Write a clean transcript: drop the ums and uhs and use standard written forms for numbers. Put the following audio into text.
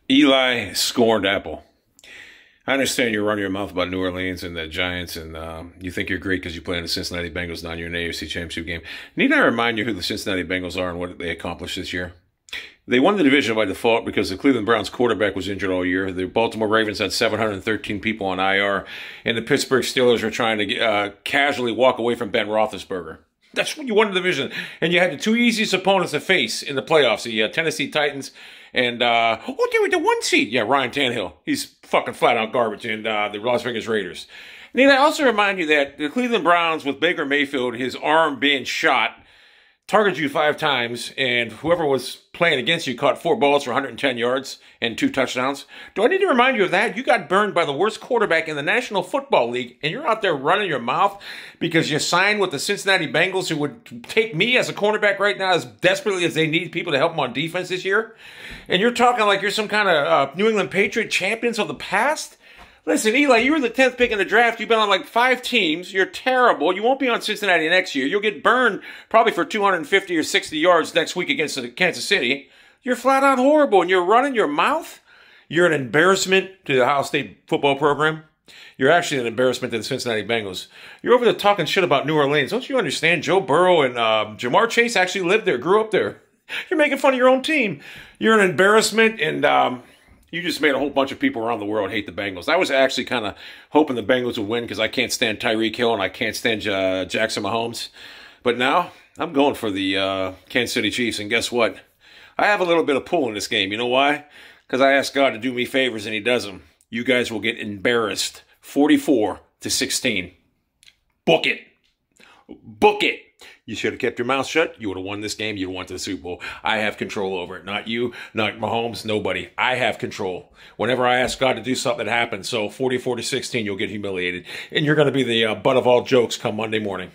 Eli scorned Apple. I understand you run your mouth about New Orleans and the Giants, and you think you're great because you play in the Cincinnati Bengals now you're in the AFC Championship game. Need I remind you who the Cincinnati Bengals are and what they accomplished this year? They won the division by default because the Cleveland Browns quarterback was injured all year. The Baltimore Ravens had 713 people on IR, and the Pittsburgh Steelers were trying to casually walk away from Ben Roethlisberger. That's when you won the division. And you had the two easiest opponents to face in the playoffs. The Tennessee Titans and, they were the one seed. Yeah, Ryan Tannehill. He's fucking flat out garbage. And the Las Vegas Raiders. Need I also remind you that the Cleveland Browns with Baker Mayfield, his arm being shot, targeted you 5 times, and whoever was playing against you caught 4 balls for 110 yards and 2 touchdowns. Do I need to remind you of that? You got burned by the worst quarterback in the National Football League, and you're out there running your mouth because you signed with the Cincinnati Bengals, who would take me as a cornerback right now as desperately as they need people to help them on defense this year. And you're talking like you're some kind of New England Patriot champions of the past? Listen, Eli, you were the 10th pick in the draft. You've been on like 5 teams. You're terrible. You won't be on Cincinnati next year. You'll get burned probably for 250 or 60 yards next week against Kansas City. You're flat out horrible, and you're running your mouth. You're an embarrassment to the Ohio State football program. You're actually an embarrassment to the Cincinnati Bengals. You're over there talking shit about New Orleans. Don't you understand? Joe Burrow and Jamar Chase actually lived there, grew up there. You're making fun of your own team. You're an embarrassment, and you just made a whole bunch of people around the world hate the Bengals. I was actually kind of hoping the Bengals would win because I can't stand Tyreek Hill and I can't stand Jackson Mahomes. But now I'm going for the Kansas City Chiefs. And guess what? I have a little bit of pull in this game. You know why? Because I asked God to do me favors and he does them. You guys will get embarrassed. 44-16. Book it. Book it. You should have kept your mouth shut. You would have won this game. You'd have won to the Super Bowl. I have control over it. Not you, not Mahomes, nobody. I have control. Whenever I ask God to do something, it happens. So 44-16, you'll get humiliated. And you're going to be the butt of all jokes come Monday morning.